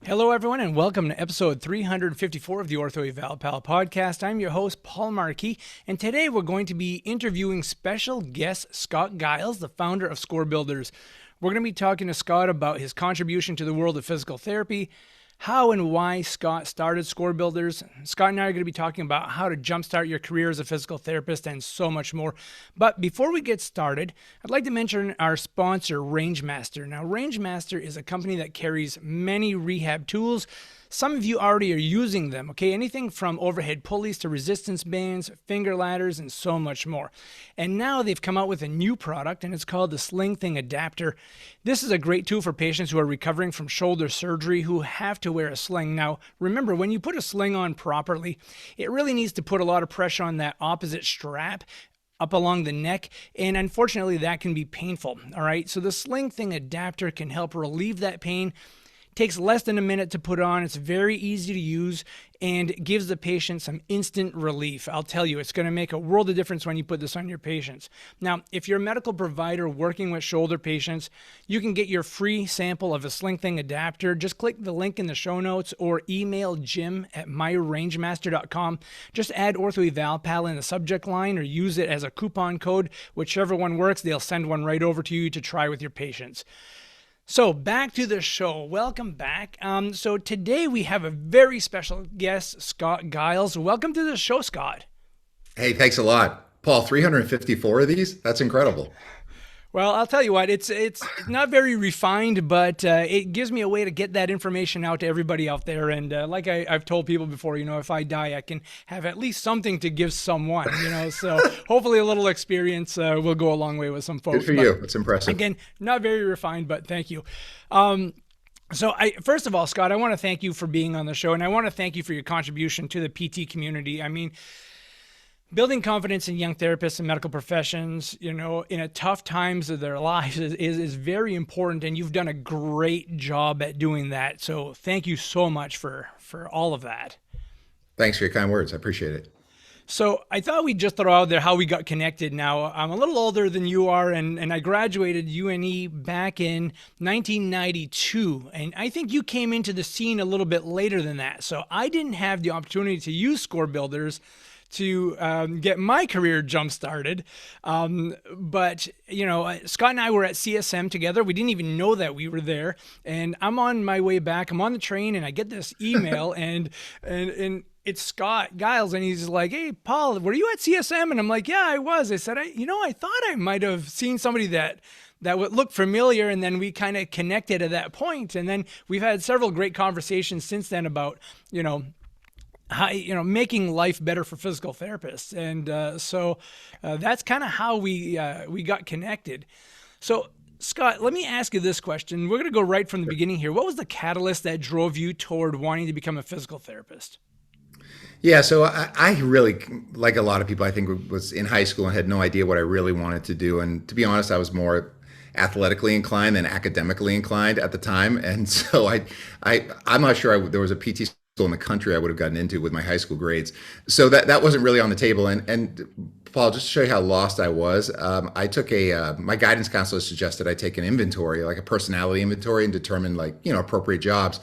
Hello, everyone, and welcome to episode 354 of the Ortho Eval podcast. I'm your host, Paul Marquis, and today we're going to be interviewing special guest Scott Giles, the founder of Scorebuilders. We're going to be talking to Scott about his contribution to the world of physical therapy, how and why Scott started Scorebuilders. Scott and I are going to be talking about how to jumpstart your career as a physical therapist and so much more. But before we get started, I'd like to mention our sponsor, Rangemaster. Now, Rangemaster is a company that carries many rehab tools. Some of you already are using them, okay? Anything from overhead pulleys to resistance bands, finger ladders, and so much more. And now they've come out with a new product, and it's called the Sling Thing Adapter. This is a great tool for patients who are recovering from shoulder surgery who have to wear a sling. Now, remember, when you put a sling on properly, it really needs to put a lot of pressure on that opposite strap up along the neck, and unfortunately that can be painful. All right, so the Sling Thing Adapter can help relieve that pain. Takes less than a minute to put on. It's very easy to use and gives the patient some instant relief. I'll tell you, it's going to make a world of difference when you put this on your patients. Now, if you're a medical provider working with shoulder patients, you can get your free sample of a Sling Thing adapter. Just click the link in the show notes or email jim@myrangemaster.com. Just add Ortho Eval Pal in the subject line or use it as a coupon code. Whichever one works, they'll send one right over to you to try with your patients. So back to the show. Welcome back. So today we have a very special guest, Scott Giles. Welcome to the show, Scott. Hey, thanks a lot. Paul, 354 of these? That's incredible. Well, I'll tell you what, it's not very refined, but it gives me a way to get that information out to everybody out there. And like I've told people before, if I die, I can have at least something to give someone, so hopefully a little experience will go a long way with some folks. Good for you. It's impressive. Again, not very refined, but thank you. So first of all, Scott, I want to thank you for being on the show, and I want to thank you for your contribution to the PT community. I mean, building confidence in young therapists and medical professions, in a tough times of their lives is very important, and you've done a great job at doing that. So thank you so much for all of that. Thanks for your kind words. I appreciate it. So I thought we'd just throw out there how we got connected. Now, I'm a little older than you are, and I graduated UNE back in 1992, and I think you came into the scene a little bit later than that. So I didn't have the opportunity to use Scorebuilders to get my career jump-started. But, Scott and I were at CSM together. We didn't even know that we were there. And I'm on my way back. I'm on the train, and I get this email, and it's Scott Giles, and he's like, "Hey, Paul, were you at CSM?" And I'm like, "Yeah, I was." I said, I thought I might have seen somebody that would look familiar, and then we kind of connected at that point. And then we've had several great conversations since then about, how, making life better for physical therapists. And so that's kind of how we got connected. So, Scott, let me ask you this question. We're going to go right from the beginning here. What was the catalyst that drove you toward wanting to become a physical therapist? Yeah, so I really, like a lot of people, I think was in high school and had no idea what I really wanted to do. And to be honest, I was more athletically inclined than academically inclined at the time. And so I'm not sure there was a PT school in the country I would have gotten into with my high school grades. So that wasn't really on the table. And Paul, just to show you how lost I was, I took my guidance counselor suggested I take an inventory, like a personality inventory, and determine appropriate jobs.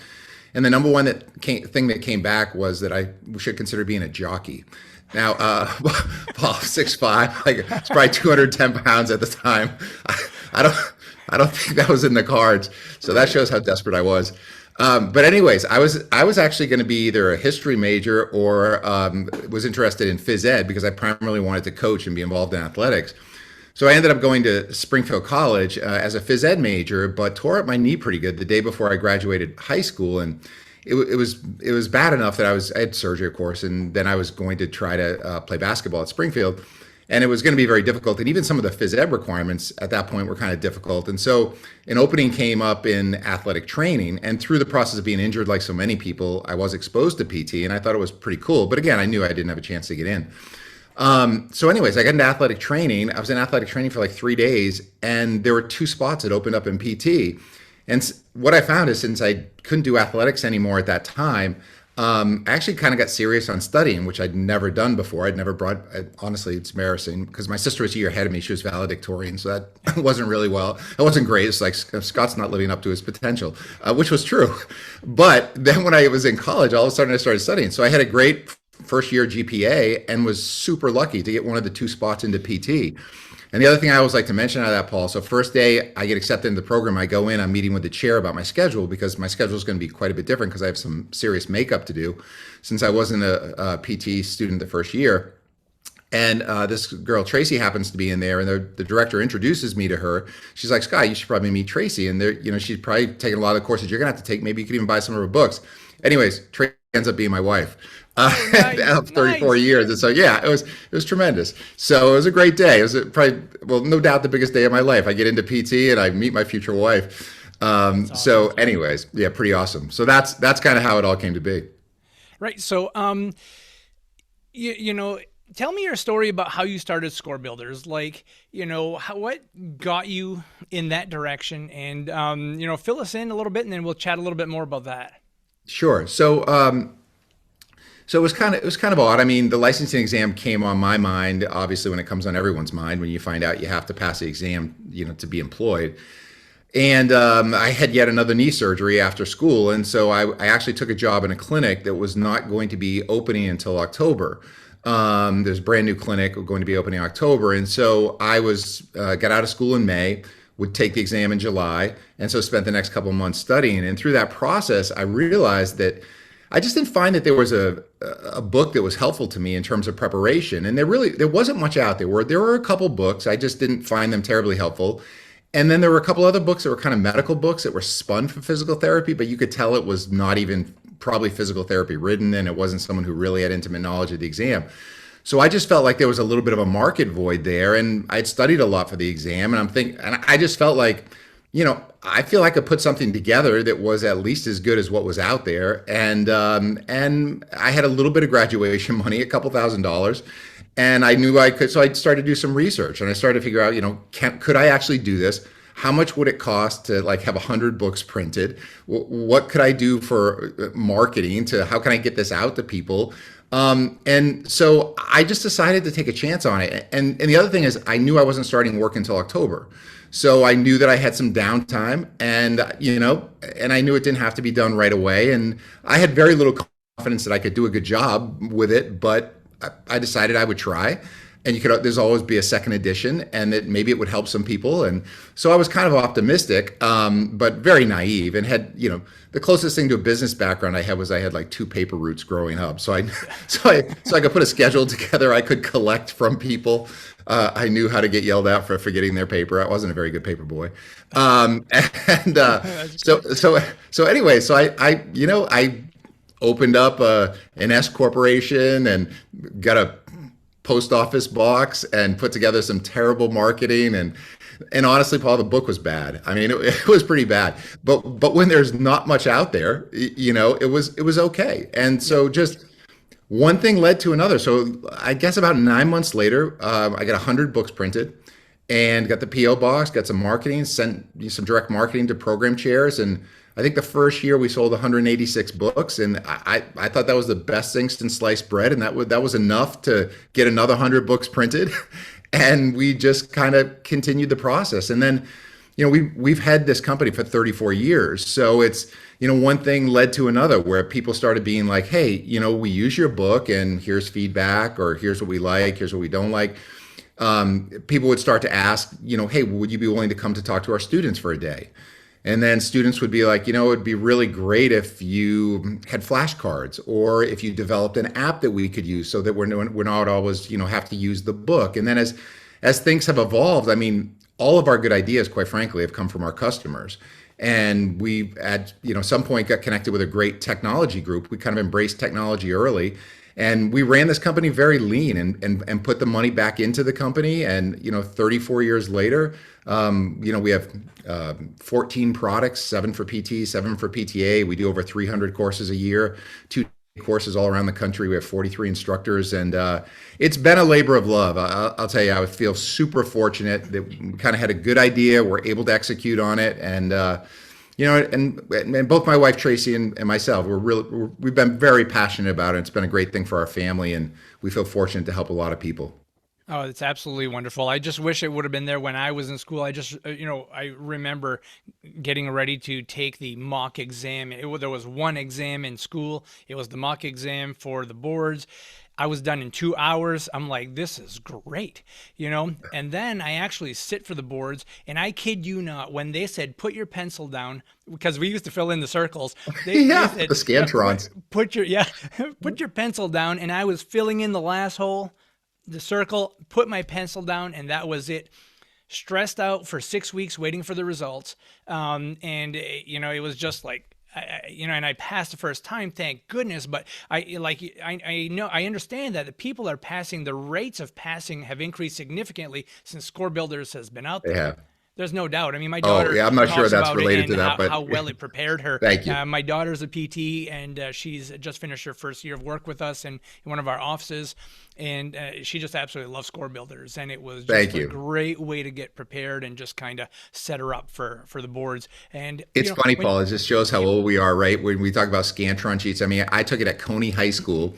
And the number one thing that came back was that I should consider being a jockey. Now, Paul, 6'5", like it's probably 210 pounds at the time. I don't think that was in the cards. So that shows how desperate I was. But anyways, I was actually going to be either a history major or was interested in phys ed because I primarily wanted to coach and be involved in athletics. So I ended up going to Springfield College as a phys ed major, but tore up my knee pretty good the day before I graduated high school, and it was bad enough that I had surgery, of course, and then I was going to try to play basketball at Springfield, and it was going to be very difficult. And even some of the phys ed requirements at that point were kind of difficult. And so an opening came up in athletic training, and through the process of being injured, like so many people, I was exposed to PT, and I thought it was pretty cool. But again, I knew I didn't have a chance to get in. So anyways, I got into athletic training. I was in athletic training for like 3 days, and there were 2 spots that opened up in PT. And what I found is since I couldn't do athletics anymore at that time, I actually kind of got serious on studying, which I'd never done before. Honestly, it's embarrassing because my sister was a year ahead of me. She was valedictorian, so that wasn't really well. It wasn't great. It's like Scott's not living up to his potential, which was true. But then when I was in college, all of a sudden I started studying. So I had a great first year GPA and was super lucky to get one of the two spots into PT. And the other thing I always like to mention out of that, Paul, so first day I get accepted into the program, I go in, I'm meeting with the chair about my schedule because my schedule is going to be quite a bit different because I have some serious makeup to do since I wasn't a PT student the first year. And this girl, Tracy, happens to be in there, and the director introduces me to her. She's like, Scott, you should probably meet Tracy. And she's probably taken a lot of the courses you're going to have to take. Maybe you could even buy some of her books. Anyways, Tracy ends up being my wife. Nice, 34 nice. years. And so, yeah, it was tremendous. So it was a great day. It was probably, well, no doubt the biggest day of my life. I get into PT and I meet my future wife. That's So awesome. anyways, yeah, pretty awesome. So that's kind of how it all came to be. Right. So, you know, tell me your story about how you started Score Builders. Like, what got you in that direction, and fill us in a little bit, and then we'll chat a little bit more about that. Sure. So it was kind of odd. I mean, the licensing exam came on my mind, obviously, when it comes on everyone's mind when you find out you have to pass the exam, to be employed. And I had yet another knee surgery after school, and so I actually took a job in a clinic that was not going to be opening until October. There's a brand new clinic going to be opening in October, and so I got out of school in May, would take the exam in July, and so spent the next couple of months studying. And through that process, I realized that I just didn't find that there was a book that was helpful to me in terms of preparation. And there wasn't much out there. There were a couple books. I just didn't find them terribly helpful. And then there were a couple other books that were kind of medical books that were spun for physical therapy, but you could tell it was not even probably physical therapy written, and it wasn't someone who really had intimate knowledge of the exam. So I just felt like there was a little bit of a market void there, and I'd studied a lot for the exam, and I just felt like, I feel I could put something together that was at least as good as what was out there, and I had a little bit of graduation money, a couple $1,000s, and I knew I could, so I started to do some research, and I started to figure out, could I actually do this? How much would it cost to like have 100 books printed? What could I do for marketing how can I get this out to people? And so I just decided to take a chance on it. And the other thing is I knew I wasn't starting work until October. So I knew that I had some downtime, and I knew it didn't have to be done right away. And I had very little confidence that I could do a good job with it, but I decided I would try. And there's always be a second edition, and that maybe it would help some people. And so I was kind of optimistic, but very naive, and had, the closest thing to a business background I had like two paper routes growing up. So I could put a schedule together. I could collect from people. I knew how to get yelled at for forgetting their paper. I wasn't a very good paper boy. And That's so great. so so anyway, so I opened up an S corporation and got a post office box and put together some terrible marketing, and honestly, Paul, the book was bad. I mean, it was pretty bad. But when there's not much out there, it was okay. And so just one thing led to another. So I guess about 9 months later, I got 100 books printed and got the PO box, got some marketing, sent some direct marketing to program chairs, and I think the first year we sold 186 books, and I thought that was the best thing since sliced bread, and that was enough to get another 100 books printed, and we just kind of continued the process. And then, we've had this company for 34 years, so it's, one thing led to another, where people started being like, hey, we use your book, and here's feedback, or here's what we like, here's what we don't like. People would start to ask, hey, would you be willing to come to talk to our students for a day? And then students would be like, it'd be really great if you had flashcards, or if you developed an app that we could use so that we're not always, have to use the book. And then as things have evolved, I mean, all of our good ideas, quite frankly, have come from our customers. And we at, some point got connected with a great technology group. We kind of embraced technology early. And we ran this company very lean, and put the money back into the company. And, 34 years later, we have 14 products, 7 for PT, 7 for PTA. We do over 300 courses a year, 2 courses all around the country. We have 43 instructors, and it's been a labor of love. I'll tell you, I feel super fortunate that we kind of had a good idea. We're able to execute on it. And both my wife Tracy and myself, we've been very passionate about it. It's been a great thing for our family, and we feel fortunate to help a lot of people. Oh, it's absolutely wonderful. I just wish it would have been there when I was in school. I remember getting ready to take the mock exam. There was one exam in school. It was the mock exam for the boards. I was done in 2 hours. I'm like, this is great. And then I actually sit for the boards, and I kid you not, when they said, put your pencil down, because we used to fill in the circles, they Yeah, said, the yeah, Scantrons. put your pencil down, and I was filling in the last hole, the circle, put my pencil down, and that was it. Stressed out for 6 weeks waiting for the results. It was just like, and I passed the first time, thank goodness. But I know, I understand that the people are passing, the rates of passing have increased significantly since Scorebuilders has been out They there. have. There's no doubt. I mean, my Oh, daughter yeah, I'm not sure talks that's about it related and to that, but how well it prepared her. thank you. My daughter's a PT, and she's just finished her first year of work with us in one of our offices. And she just absolutely loves Scorebuilders. And it was just Thank a you. great way to get prepared and just kind of set her up for the boards. And, It's funny, when, Paul. It just shows how old we are, right? When we talk about Scantron sheets. I mean, I took it at Coney High School.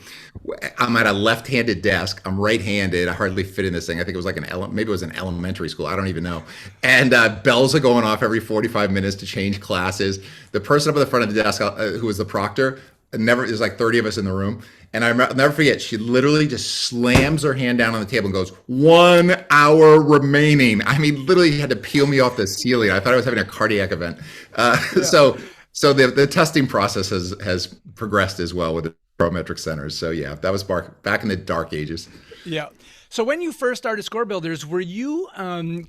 I'm at a left-handed desk. I'm right-handed. I hardly fit in this thing. I think it was like maybe it was an elementary school. I don't even know. And bells are going off every 45 minutes to change classes. The person up at the front of the desk, who was the proctor, there's like 30 of us in the room. And I'll never forget, she literally just slams her hand down on the table and goes, 1 hour remaining. I mean, literally had to peel me off the ceiling. I thought I was having a cardiac event. yeah. So the testing process has progressed as well with the prometric centers. So yeah, that was back in the dark ages. Yeah. So when you first started Scorebuilders, were you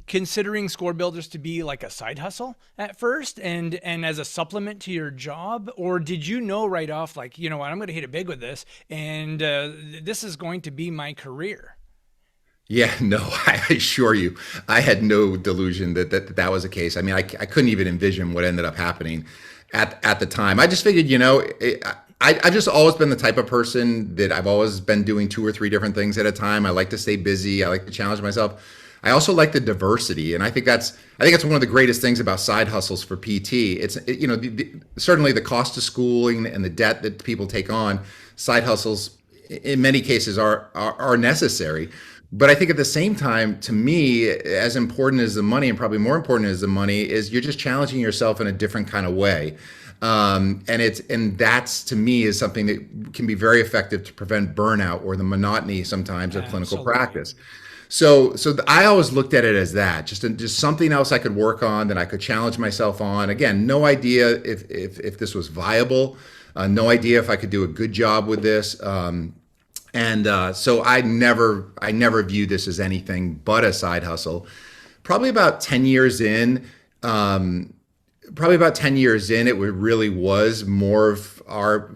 considering Scorebuilders to be like a side hustle at first and as a supplement to your job? Or did you know right off, like, you know what, I'm going to hit it big with this, and this is going to be my career? Yeah, no, I assure you, I had no delusion that was the case. I mean, I couldn't even envision what ended up happening at the time. I just figured, I've just always been the type of person that I've always been doing 2 or 3 different things at a time. I like to stay busy. I like to challenge myself. I also like the diversity, and I think that's one of the greatest things about side hustles for PT. Certainly the cost of schooling and the debt that people take on. Side hustles, in many cases, are necessary. But I think at the same time, to me, as important as the money, and probably more important as the money, is you're just challenging yourself in a different kind of way. And that's, to me, is something that can be very effective to prevent burnout or the monotony sometimes of clinical Absolutely. practice. So I always looked at it as that, just something else I could work on, that I could challenge myself on. Again, no idea if this was viable, no idea if I could do a good job with this. So I never viewed this as anything but a side hustle. Probably about 10 years in, it really was more of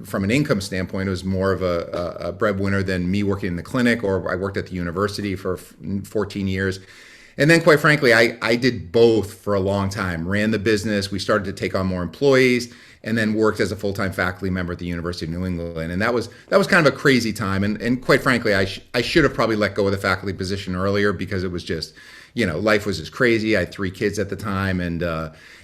from an income standpoint, it was more of a breadwinner than me working in the clinic, or I worked at the university for 14 years. And then, quite frankly, I did both for a long time. Ran the business. We started to take on more employees, and then worked as a full-time faculty member at the University of New England. And that was kind of a crazy time. And quite frankly, I should have probably let go of the faculty position earlier, because it was just, life was just crazy. I had 3 kids at the time, and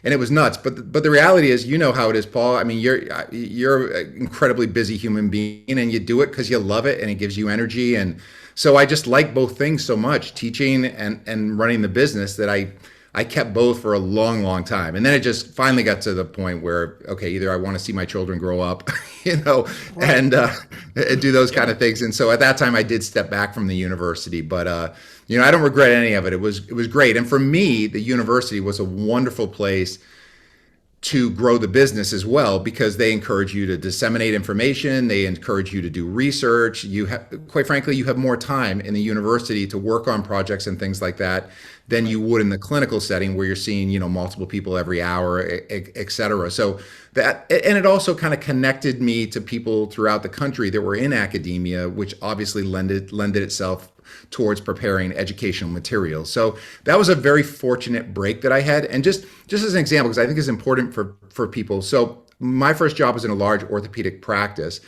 it was nuts. But the reality is, how it is, Paul. I mean, you're an incredibly busy human being, and you do it because you love it and it gives you energy. And so I just like both things so much, teaching and running the business, that I kept both for a long, long time. And then it just finally got to the point where, okay, either I want to see my children grow up, Right. and do those kind Yeah. of things. And so at that time I did step back from the university, but I don't regret any of it. It was great. And for me, the university was a wonderful place to grow the business as well, because they encourage you to disseminate information. They encourage you to do research. Quite frankly, you have more time in the university to work on projects and things like that than Right. you would in the clinical setting, where you're seeing, multiple people every hour, et cetera. So and it also kind of connected me to people throughout the country that were in academia, which obviously lended itself towards preparing educational materials. So that was a very fortunate break that I had. And just as an example, because I think it's important for people. So my first job was in a large orthopedic practice.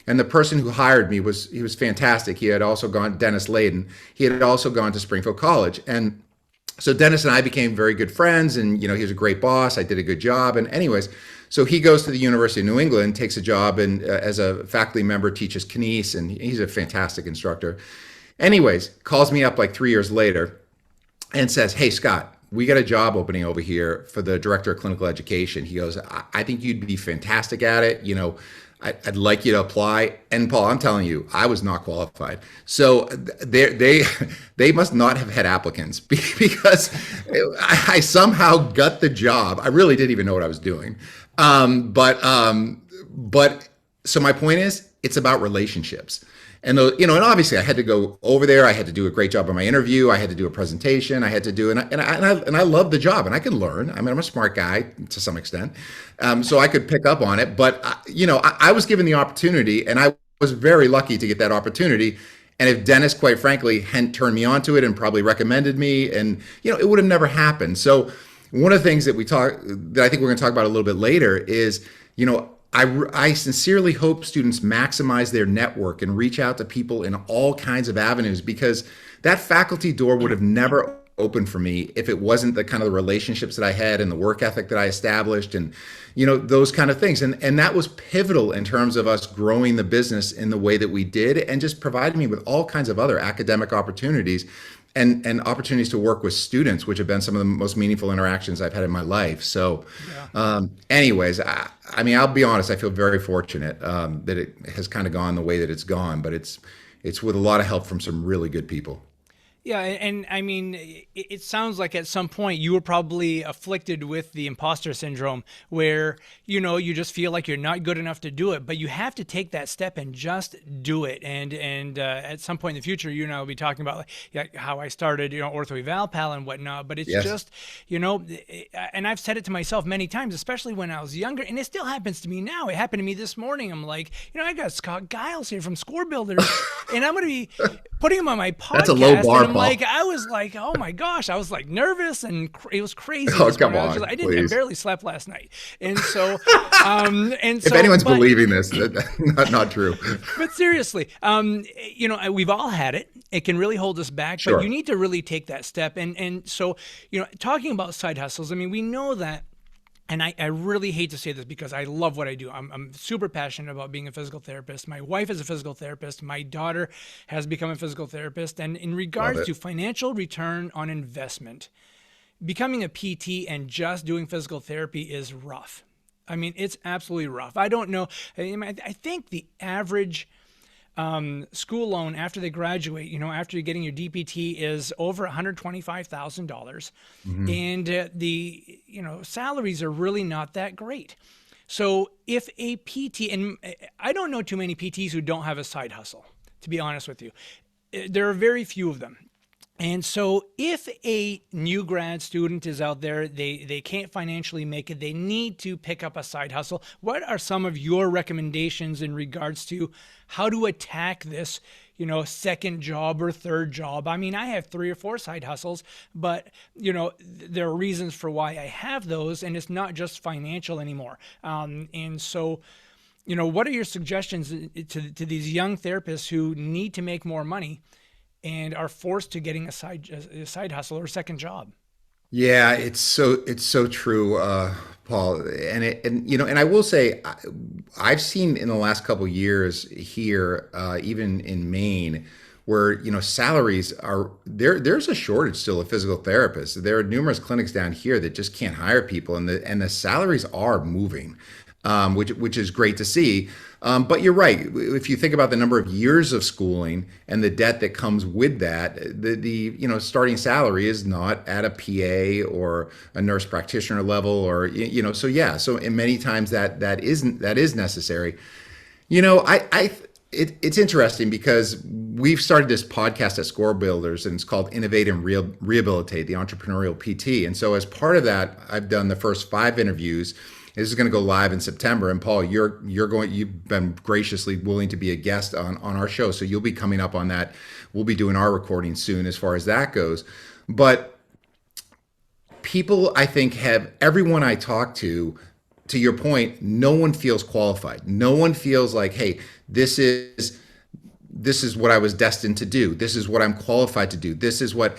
And the person who hired me was fantastic. He had also gone, Dennis Layden, he had also gone to Springfield College. And So Dennis and I became very good friends, and he was a great boss. I did a good job, and anyways, so he goes to the University of New England, takes a job, and as a faculty member teaches kines, and he's a fantastic instructor. Anyways, calls me up like 3 years later and says, "Hey Scott, we got a job opening over here for the director of clinical education." He goes, I think you'd be fantastic at it. I'd like you to apply. And Paul, I'm telling you, I was not qualified. So they must not have had applicants because I somehow got the job. I really didn't even know what I was doing. But so my point is, it's about relationships. And and obviously I had to go over there. I had to do a great job on my interview. I had to do a presentation. I had to do, and I love the job, and I can learn. I mean, I'm a smart guy to some extent, so I could pick up on it. But I was given the opportunity, and I was very lucky to get that opportunity. And if Dennis, quite frankly, hadn't turned me onto it and probably recommended me, and it would have never happened. So one of the things that I think we're going to talk about a little bit later is, I sincerely hope students maximize their network and reach out to people in all kinds of avenues, because that faculty door would have never opened for me if it wasn't the kind of the relationships that I had and the work ethic that I established, and those kind of things. And that was pivotal in terms of us growing the business in the way that we did, and just providing me with all kinds of other academic opportunities and opportunities to work with students, which have been some of the most meaningful interactions I've had in my life. So anyways, I mean, I'll be honest, I feel very fortunate that it has kind of gone the way that it's gone, but it's with a lot of help from some really good people. Yeah, and I mean, it sounds like at some point you were probably afflicted with the imposter syndrome, where you just feel like you're not good enough to do it, but you have to take that step and just do it. And at some point in the future, I'll be talking about how I started, Ortho Eval Pal and whatnot. But it's just, and I've said it to myself many times, especially when I was younger, and it still happens to me now. It happened to me this morning. I'm like, I got Scott Giles here from Scorebuilders, and I'm going to be putting him on my podcast. That's a low bar. I was like, oh my gosh, I was like nervous, and it was crazy. Oh, come on, I barely slept last night. And so, if anyone's believing this, not true. But seriously, we've all had it. It can really hold us back, Sure. But you need to really take that step. And so, talking about side hustles, I mean, we know that. And I really hate to say this because I love what I do. I'm super passionate about being a physical therapist. My wife is a physical therapist. My daughter has become a physical therapist. And in regards to financial return on investment, becoming a PT and just doing physical therapy is rough. I mean, it's absolutely rough. I don't know. I think the average school loan after they graduate, after you're getting your DPT, is over $125,000, and the salaries are really not that great. So if a PT, and I don't know too many PTs who don't have a side hustle, to be honest with you, there are very few of them. And so if a new grad student is out there, they can't financially make it, they need to pick up a side hustle. What are some of your recommendations in regards to how to attack this, second job or third job? I mean, I have 3 or 4 side hustles, but, there are reasons for why I have those, and it's not just financial anymore. And so, what are your suggestions to these young therapists who need to make more money and are forced to getting a side hustle or a second job? Yeah, it's so true, Paul. And I will say, I've seen in the last couple of years here, even in Maine, where salaries are there. There's a shortage still of physical therapists. There are numerous clinics down here that just can't hire people, and the salaries are moving, which is great to see. But you're right. If you think about the number of years of schooling and the debt that comes with that, the starting salary is not at a PA or a nurse practitioner level, or So yeah. So in many times that is necessary. It's interesting because we've started this podcast at Scorebuilders, and it's called Innovate and Rehabilitate, the Entrepreneurial PT. And so as part of that, I've done the first 5 interviews. This is going to go live in September. And Paul, you've been graciously willing to be a guest on our show. So you'll be coming up on that. We'll be doing our recording soon as far as that goes. But people, I think, everyone I talk to your point, no one feels qualified. No one feels like, hey, this is what I was destined to do. This is what I'm qualified to do. This is what,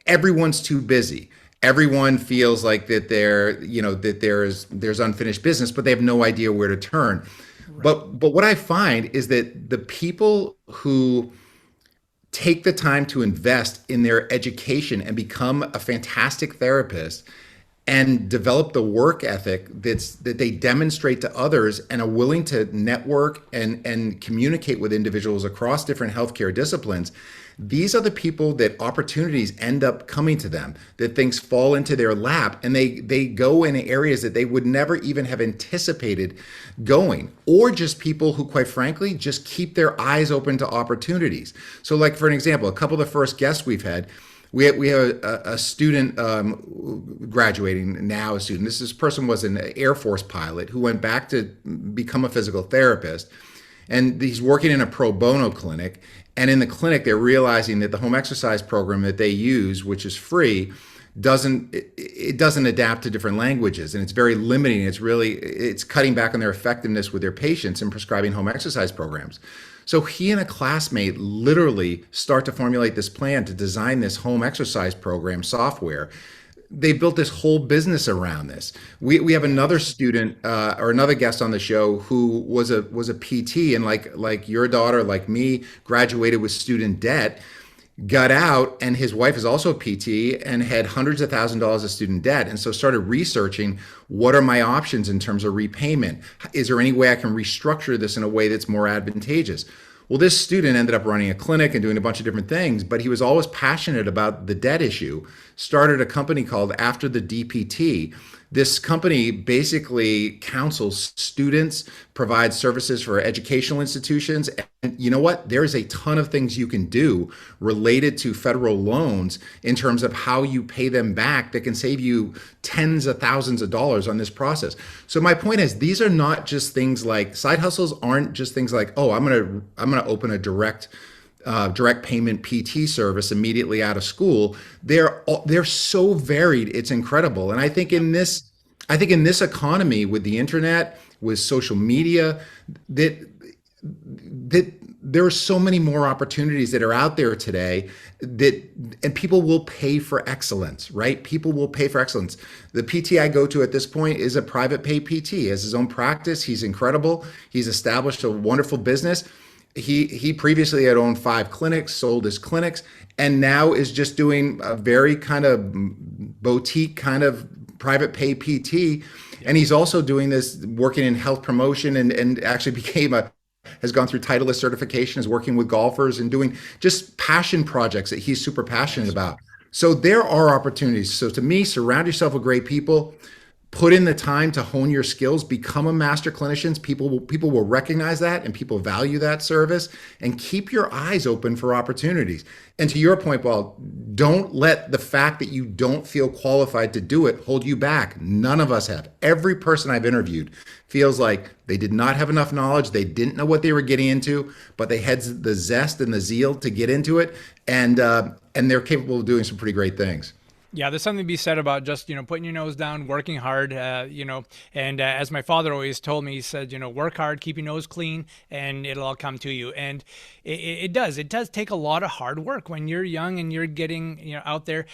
everyone's too busy. Everyone feels like that there's unfinished business, but they have no idea where to turn. Right. But what I find is that the people who take the time to invest in their education and become a fantastic therapist and develop the work ethic that they demonstrate to others and are willing to network and communicate with individuals across different healthcare disciplines. These are the people that opportunities end up coming to them, that things fall into their lap, and they go in areas that they would never even have anticipated going, or just people who, quite frankly, just keep their eyes open to opportunities. So, like for an example, a couple of the first guests we've had, we have a student graduating now. A student. This person was an Air Force pilot who went back to become a physical therapist, and he's working in a pro bono clinic. And in the clinic, they're realizing that the home exercise program that they use, which is free, doesn't adapt to different languages, and it's very limiting. It's cutting back on their effectiveness with their patients in prescribing home exercise programs. So he and a classmate literally start to formulate this plan to design this home exercise program software. They built this whole business around this. We have another student or another guest on the show who was a PT, and like your daughter, like me, graduated with student debt, got out, and his wife is also a PT and had hundreds of thousands of dollars of student debt, and so started researching what are my options in terms of repayment. Is there any way I can restructure this in a way that's more advantageous? Well, this student ended up running a clinic and doing a bunch of different things, but he was always passionate about the debt issue. Started a company called After the DPT. This company basically counsels students, provides services for educational institutions. And you know what? There's a ton of things you can do related to federal loans in terms of how you pay them back that can save you tens of thousands of dollars on this process. So my point is, these are not just things like side hustles aren't just things like, oh, I'm gonna open a direct payment PT service immediately out of school. They're so varied, it's incredible. And I think in this economy with the internet, with social media, that there are so many more opportunities that are out there today and people will pay for excellence, right? People will pay for excellence. The PT I go to at this point is a private pay PT. He has his own practice. He's incredible. He's established a wonderful business. He previously had owned 5 clinics, sold his clinics, and now is just doing a very kind of boutique kind of private pay PT. And he's also doing this, working in health promotion, and actually has gone through Titleist certification, is working with golfers and doing just passion projects that he's super passionate about. So there are opportunities. So to me, surround yourself with great people. Put in the time to hone your skills, become a master clinician. People will recognize that, and people value that service, and keep your eyes open for opportunities. And to your point, Paul, don't let the fact that you don't feel qualified to do it hold you back. None of us have. Every person I've interviewed feels like they did not have enough knowledge. They didn't know what they were getting into, but they had the zest and the zeal to get into it. And they're capable of doing some pretty great things. Yeah, there's something to be said about just, putting your nose down, working hard, and as my father always told me, he said, work hard, keep your nose clean, and it'll all come to you. And it does. It does take a lot of hard work when you're young and you're getting, out there.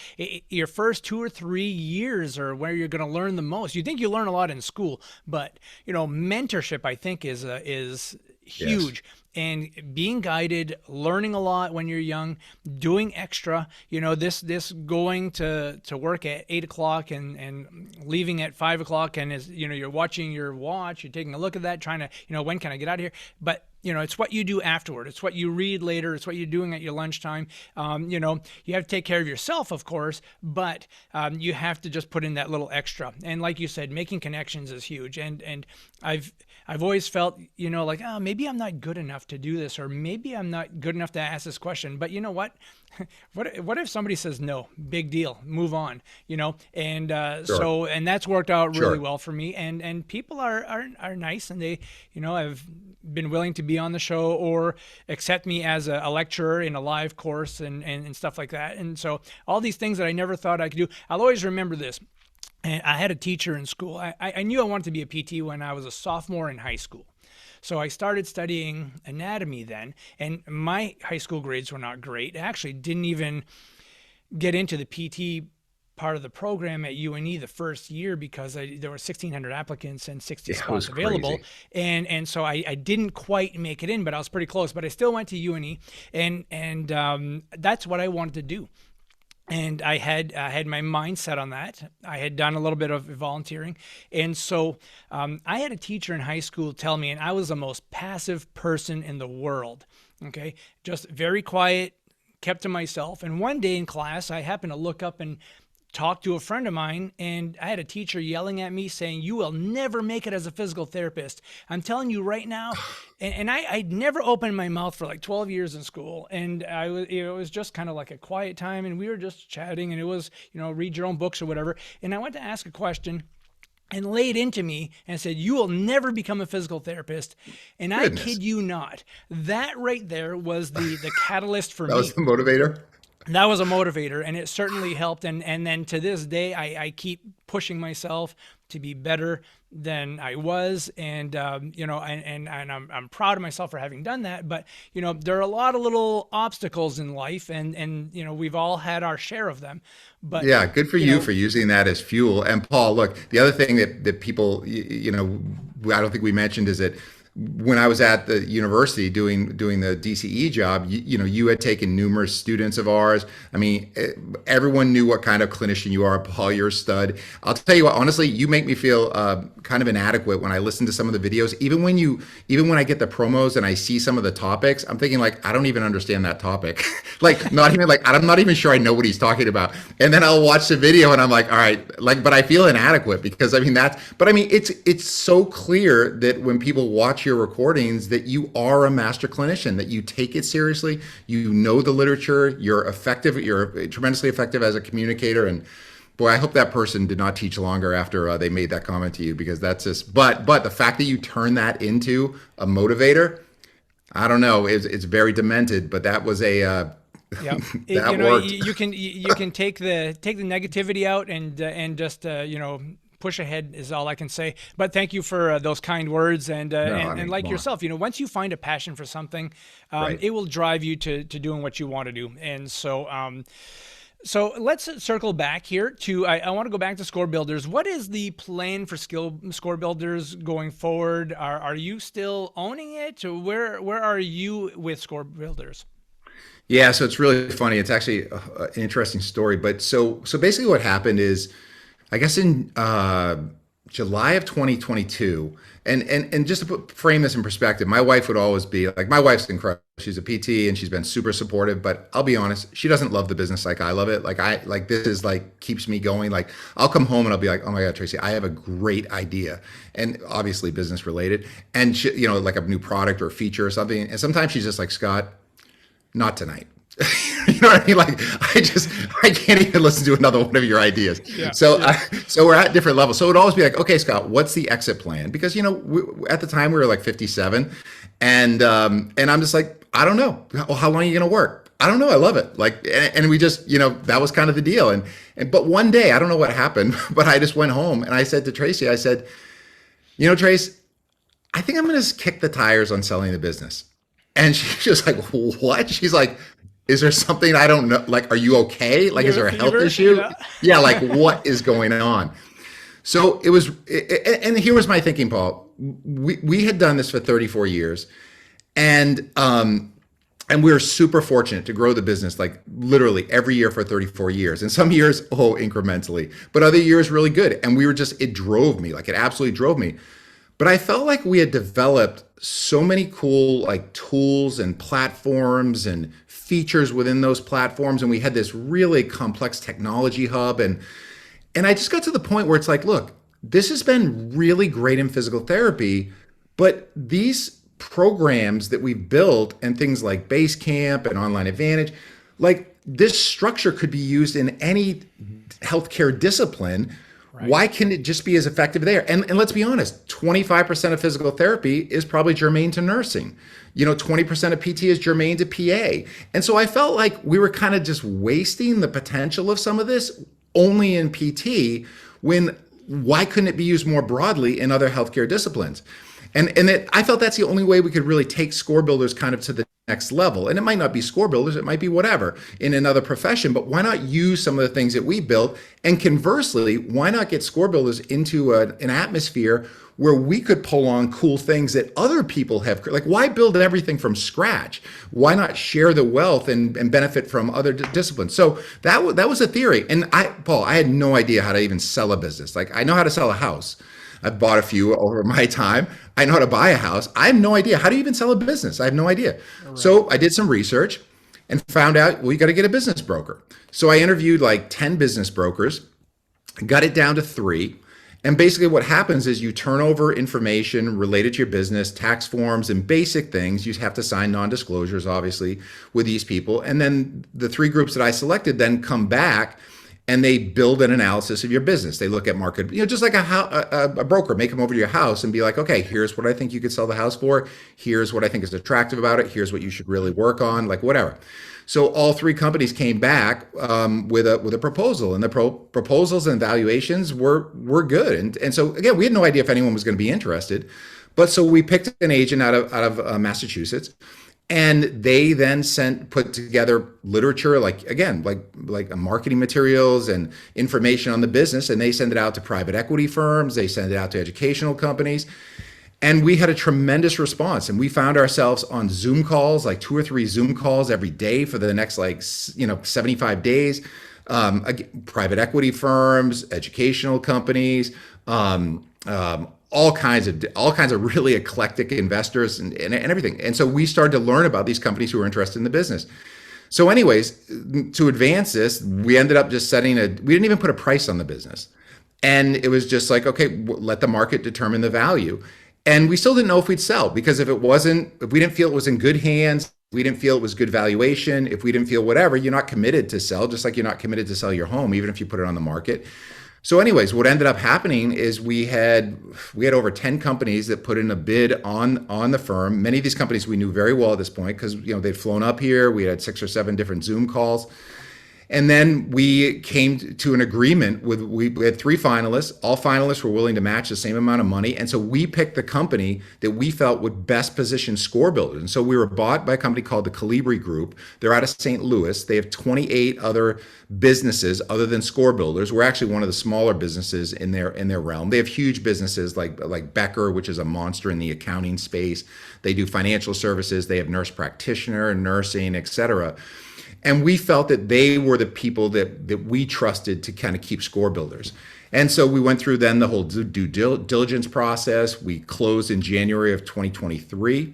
Your first 2 or 3 years are where you're going to learn the most. You think you learn a lot in school, but, mentorship, I think, is huge. Yes. And being guided, learning a lot when you're young, doing extra, this going to work at 8 o'clock and leaving at 5 o'clock, and you're watching your watch, you're taking a look at that, trying to, when can I get out of here? But it's what you do afterward. It's what you read later. It's what you're doing at your lunchtime. You have to take care of yourself, of course, but you have to just put in that little extra. And like you said, making connections is huge. And I've always felt, like, oh, maybe I'm not good enough to do this, or maybe I'm not good enough to ask this question. But you know what? What if somebody says no? Big deal. Move on. And sure. So that's worked out really well for me. And people are nice, and they, have been willing to be on the show or accept me as a lecturer in a live course and stuff like that. And so all these things that I never thought I could do, I'll always remember this. And I had a teacher in school. I knew I wanted to be a PT when I was a sophomore in high school. So I started studying anatomy then, and my high school grades were not great. I actually didn't even get into the PT part of the program at UNE the first year because there were 1,600 applicants and 60 Yeah, it spots was available. crazy. And so I didn't quite make it in, but I was pretty close. But I still went to UNE, and that's what I wanted to do. And I had my mind set on that. I had done a little bit of volunteering, and so I had a teacher in high school tell me, and I was the most passive person in the world. Okay, just very quiet, kept to myself. And one day in class, I happened to look up and talk to a friend of mine, and I had a teacher yelling at me saying, "You will never make it as a physical therapist. I'm telling you right now." And I'd never opened my mouth for like 12 years in school. And it was just kind of like a quiet time, and we were just chatting, and it was, read your own books or whatever. And I went to ask a question and laid into me and said, "You will never become a physical therapist." And I Goodness. kid you not, that right there was the catalyst for That me. was the motivator. That was a motivator, and it certainly helped. And then to this day, I keep pushing myself to be better than I was. And, and I'm proud of myself for having done that. But, there are a lot of little obstacles in life, and we've all had our share of them. But, Yeah, good for you for using that as fuel. And Paul, look, the other thing that people, I don't think we mentioned is that when I was at the university doing the DCE job, you had taken numerous students of ours. I mean, everyone knew what kind of clinician you are, Paul. You're a stud. I'll tell you what, honestly, you make me feel kind of inadequate when I listen to some of the videos. Even when I get the promos and I see some of the topics, I'm thinking like, I don't even understand that topic. Like, not even like, I'm not even sure I know what he's talking about. And then I'll watch the video and I'm like, all right, like, but I feel inadequate because it's so clear that when people watch your recordings that you are a master clinician, that you take it seriously, you know the literature, you're effective, you're tremendously effective as a communicator. And boy, I hope that person did not teach longer after they made that comment to you, because that's just, but the fact that you turn that into a motivator, I don't know, it's very demented, but that was a, yeah, that worked. you can take the negativity out and just push ahead is all I can say. But thank you for those kind words, and like yourself, once you find a passion for something, Right. it will drive you to doing what you want to do. And so so let's circle back here to I want to go back to Scorebuilders. What is the plan for Scorebuilders going forward? Are you still owning it? Or where are you with Scorebuilders? Yeah, so it's really funny. It's actually an interesting story. But so basically, what happened is, I guess in July of 2022, and just to frame this in perspective, my wife would always be like, my wife's incredible. She's a PT and she's been super supportive. But I'll be honest, she doesn't love the business like I love it. Like this is like keeps me going. Like I'll come home and I'll be like, oh my God, Tracy, I have a great idea, and obviously business related, and she, like a new product or feature or something. And sometimes she's just like, Scott, not tonight. You know what I mean? Like I can't even listen to another one of your ideas. Yeah, so yeah. so we're at different levels. So it would always be like, okay, Scott, what's the exit plan? Because at the time we were like 57, and I'm just like, I don't know. Well, how long are you going to work? I don't know. I love it. Like, and we just, that was kind of the deal. And but one day, I don't know what happened, but I just went home and I said to Tracy, I said, Trace, I think I'm going to kick the tires on selling the business. And she's just like, what? She's like, is there something I don't know? Like, are you okay? Like, is there a health issue? Yeah. Yeah, like what is going on? So it was, and here was my thinking, Paul. We had done this for 34 years, and we were super fortunate to grow the business like literally every year for 34 years. And some years, incrementally, but other years really good. And it drove me, like it absolutely drove me. But I felt like we had developed so many cool like tools and platforms and features within those platforms. And we had this really complex technology hub. And I just got to the point where it's like, look, this has been really great in physical therapy, but these programs that we've built and things like Basecamp and Online Advantage, like this structure could be used in any healthcare discipline. Right. Why can it just be as effective there? And let's be honest, 25% of physical therapy is probably germane to nursing. 20% of PT is germane to PA. And so I felt like we were kind of just wasting the potential of some of this only in PT, when why couldn't it be used more broadly in other healthcare disciplines? And I felt that's the only way we could really take Scorebuilders kind of to the next level. And it might not be score builders, it might be whatever in another profession, but why not use some of the things that we built? And conversely, why not get score builders into an atmosphere where we could pull on cool things that other people have? Like, why build everything from scratch? Why not share the wealth and benefit from other disciplines? So that was a theory. And Paul, I had no idea how to even sell a business. Like, I know how to sell a house. I've bought a few over my time. I know how to buy a house. I have no idea. How do you even sell a business? I have no idea. Right. So I did some research and found out, well, you got to get a business broker. So I interviewed like 10 business brokers, got it down to 3. And basically what happens is you turn over information related to your business, tax forms and basic things. You have to sign non-disclosures, obviously, with these people. And then the 3 groups that I selected then come back and they build an analysis of your business. They look at market, just like a broker, make them over to your house and be like, okay, here's what I think you could sell the house for. Here's what I think is attractive about it. Here's what you should really work on, like whatever. So all 3 companies came back with a proposal, and the proposals and valuations were good. And so again, we had no idea if anyone was going to be interested, but so we picked an agent out of Massachusetts. And they then put together literature, like marketing materials and information on the business, and they send it out to private equity firms. They send it out to educational companies. And we had a tremendous response. And we found ourselves on Zoom calls, like 2 or 3 Zoom calls every day for the next 75 days. Private equity firms, educational companies, all kinds of really eclectic investors and everything. And so we started to learn about these companies who were interested in the business. So anyways, to advance this, we ended up just we didn't even put a price on the business. And it was just like, okay, let the market determine the value. And we still didn't know if we'd sell, because if we didn't feel it was in good hands, we didn't feel it was good valuation, if we didn't feel whatever, you're not committed to sell, just like you're not committed to sell your home, even if you put it on the market. So anyways, what ended up happening is we had over 10 companies that put in a bid on the firm. Many of these companies we knew very well at this point because they'd flown up here. We had 6 or 7 different Zoom calls. And then we came to an agreement we had 3 finalists. All finalists were willing to match the same amount of money. And so we picked the company that we felt would best position Scorebuilders. And so we were bought by a company called the Calibri Group. They're out of St. Louis. They have 28 other businesses other than Scorebuilders. We're actually one of the smaller businesses in their realm. They have huge businesses like Becker, which is a monster in the accounting space. They do financial services. They have nurse practitioner, nursing, et cetera. And we felt that they were the people that we trusted to kind of keep Scorebuilders. And so we went through then the whole due diligence process. We closed in January of 2023.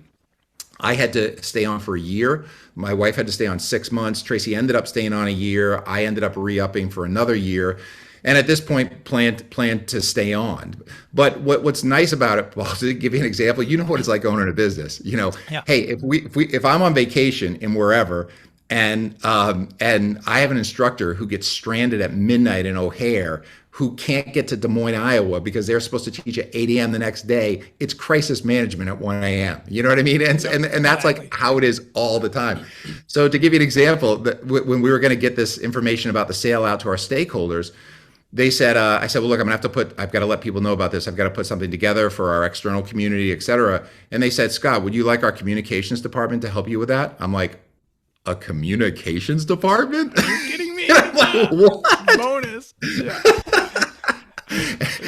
I had to stay on for a year. My wife had to stay on 6 months. Tracy ended up staying on a year. I ended up re-upping for another year. And at this point, planned to stay on. But what's nice about it, well, to give you an example, you know what it's like owning a business. Yeah. Hey, if I'm on vacation in wherever, and I have an instructor who gets stranded at midnight in O'Hare, who can't get to Des Moines, Iowa, because they're supposed to teach at 8 a.m. the next day. It's crisis management at 1 a.m. You know what I mean? And that's like how it is all the time. So to give you an example, when we were going to get this information about the sale out to our stakeholders, they said, I said, well, look, I've got to let people know about this. I've got to put something together for our external community, et cetera. And they said, Scott, would you like our communications department to help you with that? I'm like, a communications department? Are you kidding me? I'm like, what? Bonus. Yeah.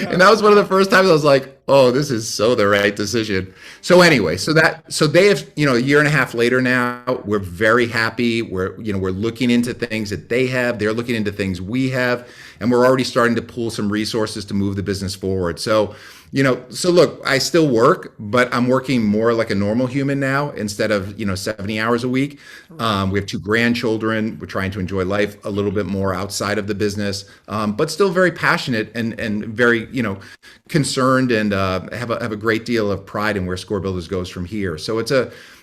And that was one of the first times I was like, oh, this is so the right decision. So anyway, so they have, a year and a half later now, we're very happy. We're looking into things that they have. They're looking into things we have. And we're already starting to pool some resources to move the business forward. So look, I still work, but I'm working more like a normal human now instead of, 70 hours a week. We have 2 grandchildren. We're trying to enjoy life a little bit more outside of the business, but still very passionate and very, concerned and have a great deal of pride in where Scorebuilders goes from here. So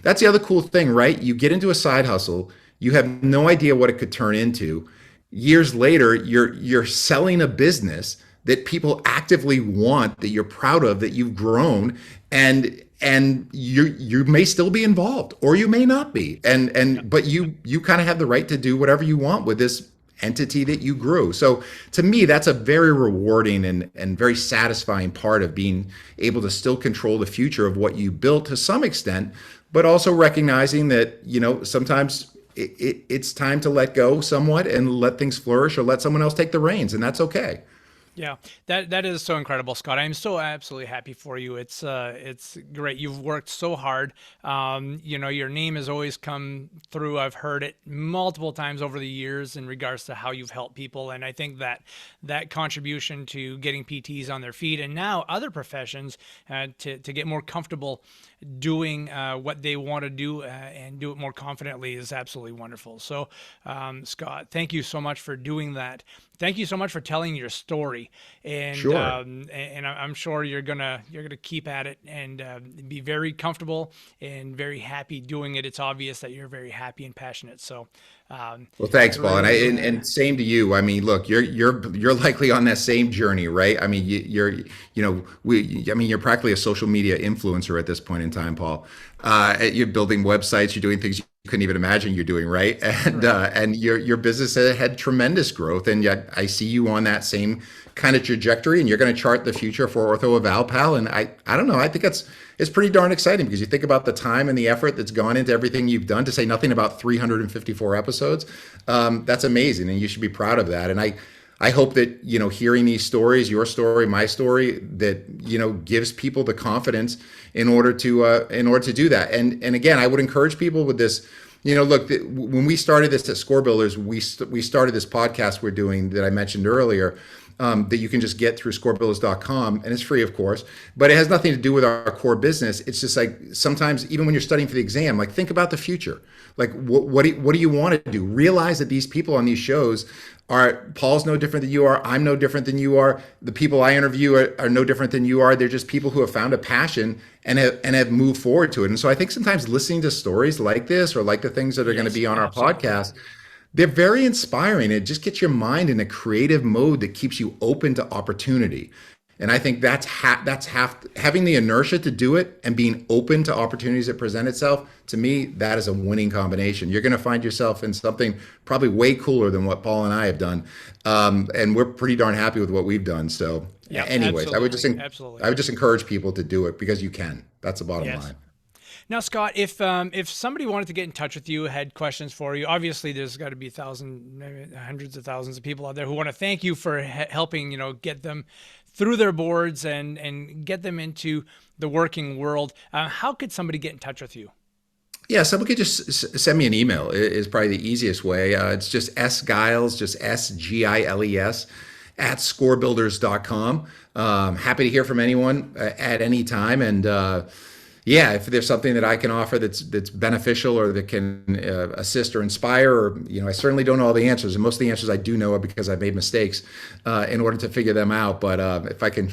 that's the other cool thing, right? You get into a side hustle, you have no idea what it could turn into. Years later, you're selling a business that people actively want, that you're proud of, that you've grown, and you may still be involved, or you may not be, but you kind of have the right to do whatever you want with this entity that you grew. So to me, that's a very rewarding and very satisfying part of being able to still control the future of what you built to some extent, but also recognizing that, sometimes it's time to let go somewhat and let things flourish or let someone else take the reins, and that's okay. Yeah, that is so incredible, Scott. I'm so absolutely happy for you. It's great. You've worked so hard. Your name has always come through. I've heard it multiple times over the years in regards to how you've helped people, and I think that contribution to getting PTs on their feet and now other professions to get more comfortable doing what they want to do and do it more confidently is absolutely wonderful. So, Scott, thank you so much for doing that. Thank you so much for telling your story, and Sure. I'm sure you're gonna keep at it and be very comfortable and very happy doing it. It's obvious that you're very happy and passionate. So, Well, thanks, I Paul, really, and, really, and same to you. I mean, look, you're likely on that same journey, right? I mean, you're practically a social media influencer at this point in time, Paul. You're building websites, you're doing things you couldn't even imagine you're doing, right? right. And your business had tremendous growth, and yet I see you on that same kind of trajectory, and you're going to chart the future for Ortho Eval, pal. And I don't know, I think it's pretty darn exciting because you think about the time and the effort that's gone into everything you've done, to say nothing about 354 episodes. That's amazing, and you should be proud of that. And I hope that, hearing these stories, your story, my story, that, gives people the confidence in order to do that. And again, I would encourage people with this. Look, when we started this at Scorebuilders, we started this podcast we're doing that I mentioned earlier, that you can just get through scorebuilders.com, and it's free, of course, but it has nothing to do with our core business. It's just like, sometimes even when you're studying for the exam, like, think about the future. Like, what do you want to do? Realize that these people on these shows Paul's no different than you are. I'm no different than you are. The people I interview are no different than you are. They're just people who have found a passion and have moved forward to it. And so I think sometimes listening to stories like this, or like the things that are going to Yes, be on our absolutely. podcast, they're very inspiring. It just gets your mind in a creative mode that keeps you open to opportunity. And I think that's half, having the inertia to do it and being open to opportunities that present itself. To me, that is a winning combination. You're going to find yourself in something probably way cooler than what Paul and I have done, and we're pretty darn happy with what we've done. So, Yep, anyways, absolutely, I absolutely. would just encourage people to do it because you can. That's the bottom Yes. line. Now, Scott, if somebody wanted to get in touch with you, had questions for you, obviously there's got to be thousands, maybe hundreds of thousands of people out there who want to thank you for helping, get them through their boards and get them into the working world. How could somebody get in touch with you? Yeah, someone could just send me an email. Is probably the easiest way. It's just sgiles, just SGILES at scorebuilders.com. Happy to hear from anyone at any time. And yeah, if there's something that I can offer that's beneficial or that can assist or inspire, or, I certainly don't know all the answers, and most of the answers I do know are because I've made mistakes in order to figure them out. But if I can,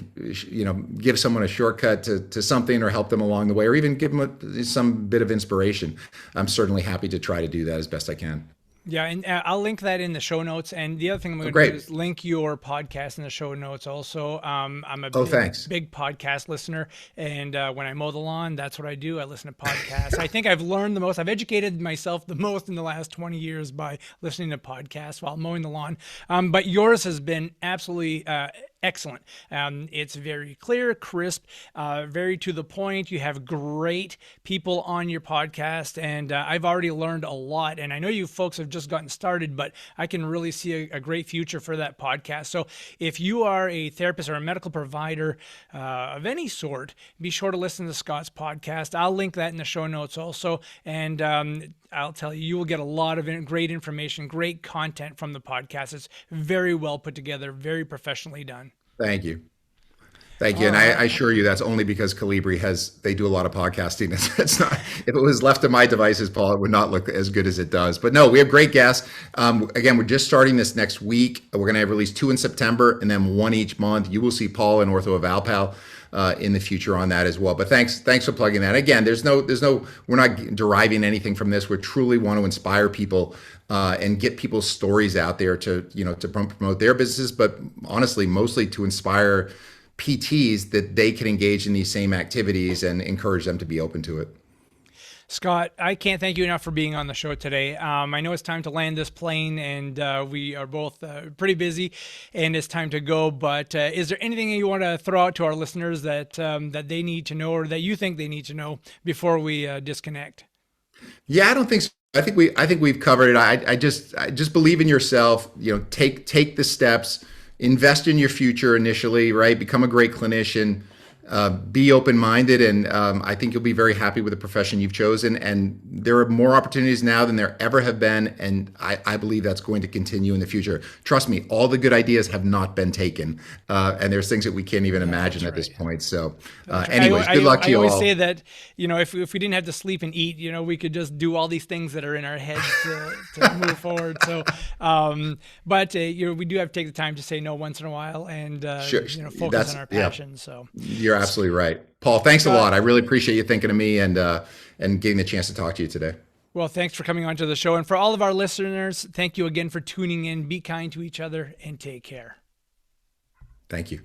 give someone a shortcut to something, or help them along the way, or even give them some bit of inspiration, I'm certainly happy to try to do that as best I can. Yeah, and I'll link that in the show notes. And the other thing I'm Oh, going to do great. is link your podcast in the show notes also. I'm a Oh, big, thanks. big podcast listener. And when I mow the lawn, that's what I do. I listen to podcasts. I think I've learned the most. I've educated myself the most in the last 20 years by listening to podcasts while mowing the lawn. But yours has been absolutely excellent. It's very clear, crisp, very to the point. You have great people on your podcast, and I've already learned a lot. And I know you folks have just gotten started, but I can really see a great future for that podcast. So if you are a therapist or a medical provider of any sort, be sure to listen to Scott's podcast. I'll link that in the show notes also. And I'll tell you, you will get a lot of great information, great content from the podcast. It's very well put together, very professionally done. Thank you. Thank you. All And right. I assure you that's only because Calibri they do a lot of podcasting. It's not, if it was left to my devices, Paul, it would not look as good as it does. But no, we have great guests. Again, we're just starting this next week. We're going to have release 2 in September and then 1 each month. You will see Paul and Ortho Eval in the future on that as well. But thanks for plugging that. Again, we're not deriving anything from this. We truly want to inspire people and get people's stories out there to promote their businesses, but honestly, mostly to inspire PTs that they can engage in these same activities and encourage them to be open to it. Scott, I can't thank you enough for being on the show today. I know it's time to land this plane, and we are both pretty busy, and it's time to go. But is there anything you want to throw out to our listeners that that they need to know, or that you think they need to know before we disconnect? Yeah, I don't think so. I think we've covered it. I just believe in yourself. Take the steps, invest in your future initially, right? Become a great clinician. Be open-minded, and I think you'll be very happy with the profession you've chosen. And there are more opportunities now than there ever have been, and I believe that's going to continue in the future. Trust me, all the good ideas have not been taken, and there's things that we can't even imagine at this point. So, anyways, good luck to you all. I always say that if we didn't have to sleep and eat, we could just do all these things that are in our heads to move forward. So, but we do have to take the time to say no once in a while, and Sure. focus on our passion. So. You're absolutely right. Paul, thanks a lot. I really appreciate you thinking of me and getting the chance to talk to you today. Well, thanks for coming on to the show. And for all of our listeners, thank you again for tuning in. Be kind to each other and take care. Thank you.